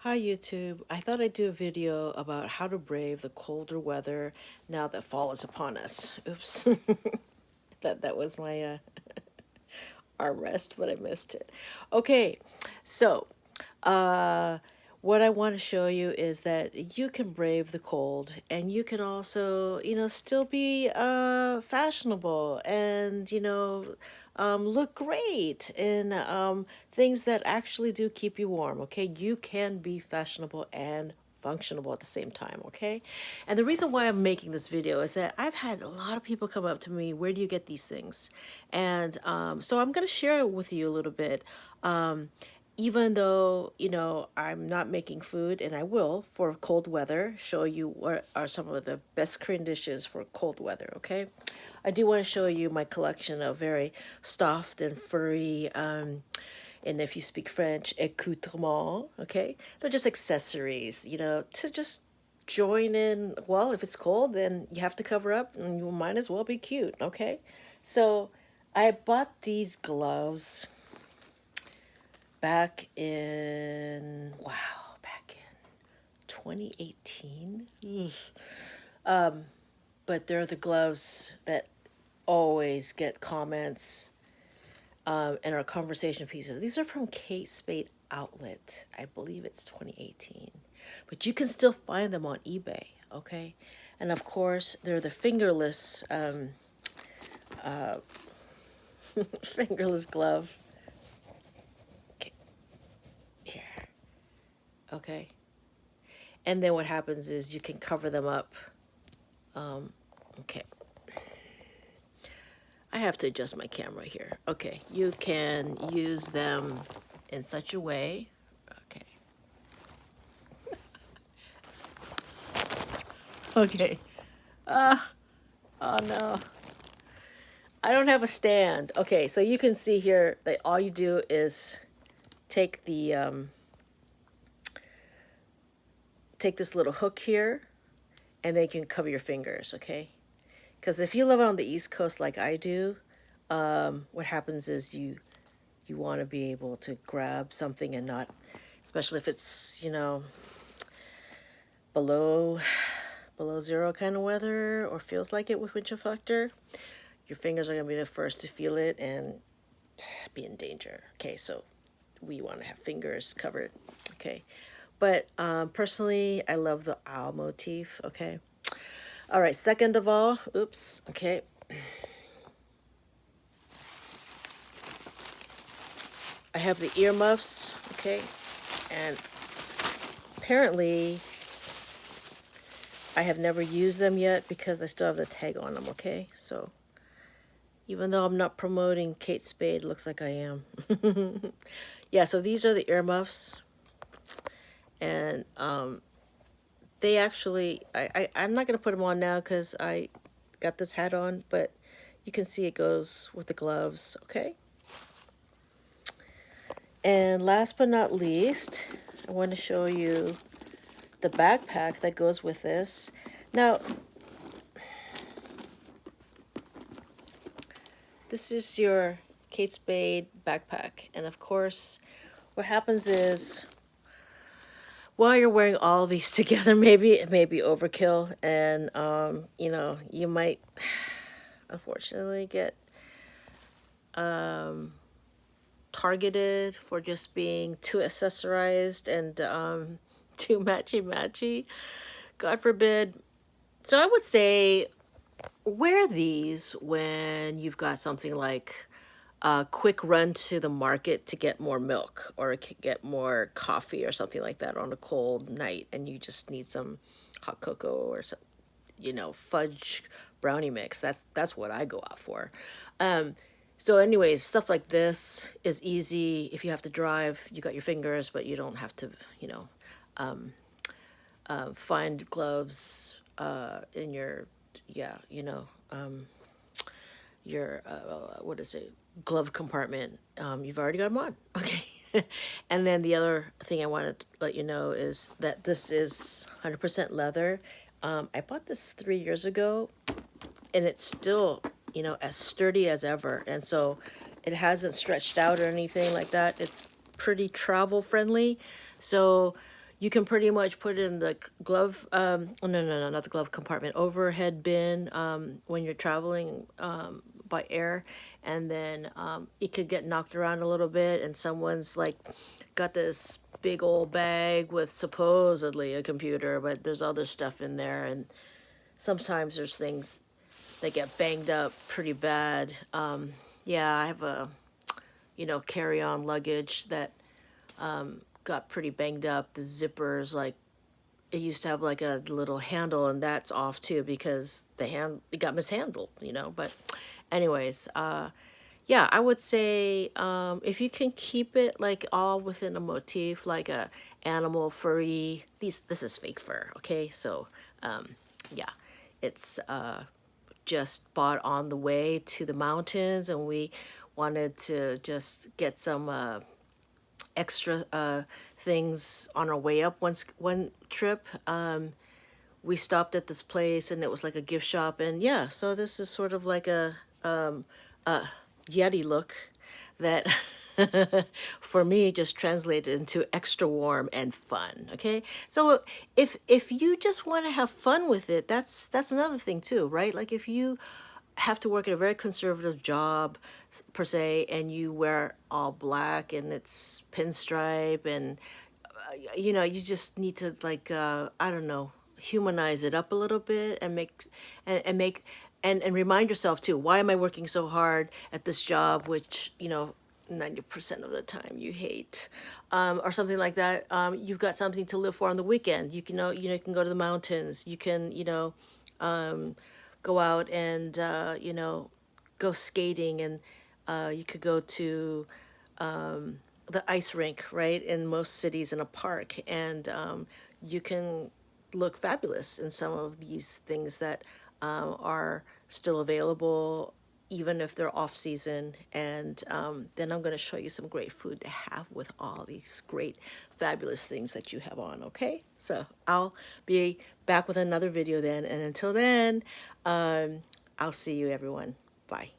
Hi YouTube. I thought I'd do a video about how to brave the colder weather now that fall is upon us. Oops. That was my armrest, but I missed it. Okay, so uh, what I want to show you is that you can brave the cold and you can also, still be fashionable and, look great in things that actually do keep you warm, okay? You can be fashionable and functionable at the same time, okay? And the reason why I'm making this video is that I've had a lot of people come up to me, where do you get these things? And so I'm going to share it with you a little bit. Even though, I'm not making food, and I will for cold weather show you what are some of the best Korean dishes for cold weather, okay? I do want to show you my collection of very soft and furry, and if you speak French, accoutrements, okay? They're just accessories, to just join in. Well, if it's cold, then you have to cover up and you might as well be cute, okay? So I bought these gloves back in 2018. But they're the gloves that always get comments and are conversation pieces. These are from Kate Spade Outlet. I believe it's 2018. But you can still find them on eBay, okay? And of course, they're the fingerless fingerless glove. Okay, here, okay. And then what happens is you can cover them up. Okay. I have to adjust my camera here. Okay, you can use them in such a way. Okay. Okay. Oh no. I don't have a stand. Okay, so you can see here that all you do is take the take this little hook here, and then you can cover your fingers. Okay, because if you live on the East Coast like I do, what happens is you want to be able to grab something and not, especially if it's below zero kind of weather or feels like it with winter factor, your fingers are going to be the first to feel it and be in danger. Okay, so we want to have fingers covered. Okay, but personally, I love the owl motif. Okay, all right. Second of all, oops. Okay, I have the earmuffs. Okay, and apparently I have never used them yet because I still have the tag on them. Okay, so even though I'm not promoting Kate Spade, looks like I am. Yeah, so these are the earmuffs, and they actually, I'm not going to put them on now because I got this hat on, but you can see it goes with the gloves, okay? And last but not least, I want to show you the backpack that goes with this. Now, this is your Kate Spade backpack, and of course, what happens is while you're wearing all these together, maybe it may be overkill, and you might unfortunately get targeted for just being too accessorized and too matchy matchy. God forbid. So I would say wear these when you've got something like a quick run to the market to get more milk or get more coffee or something like that on a cold night, and you just need some hot cocoa or some, fudge brownie mix. That's what I go out for. So anyways, stuff like this is easy. If you have to drive, you got your fingers, but you don't have to, find gloves in your, yeah, your, what is it, glove compartment. You've already got them on. Okay. And then the other thing I wanted to let you know is that this is 100% leather. I bought this 3 years ago, and it's still, as sturdy as ever. And so it hasn't stretched out or anything like that. It's pretty travel friendly. So You can pretty much put it in the glove, oh, no, not the glove compartment, overhead bin, when you're traveling by air, and then it could get knocked around a little bit, and someone's like got this big old bag with supposedly a computer, but there's other stuff in there, and sometimes there's things that get banged up pretty bad. Yeah, I have a, carry-on luggage that got pretty banged up. The zippers, like, it used to have like a little handle, and that's off too because it got mishandled, But, anyways, yeah, I would say if you can keep it like all within a motif, like a animal furry. This is fake fur, okay? So, yeah, it's just bought on the way to the mountains, and we wanted to just get some extra things on our way up. One trip, we stopped at this place, and it was like a gift shop, and yeah, so this is sort of like a Yeti look that for me just translated into extra warm and fun. Okay, so if you just want to have fun with it, that's another thing too, right? Like if you have to work at a very conservative job per se, and you wear all black and it's pinstripe, and you just need to like I don't know, humanize it up a little bit, and make and remind yourself too, why am I working so hard at this job, which 90% of the time you hate, or something like that. You've got something to live for on the weekend. You can go to the mountains. You can go out and go skating, and you could go to the ice rink, right, in most cities, in a park, and you can look fabulous in some of these things that are still available, even if they're off season. And then I'm going to show you some great food to have with all these great, fabulous things that you have on, okay? So I'll be back with another video then. And until then, I'll see you, everyone. Bye.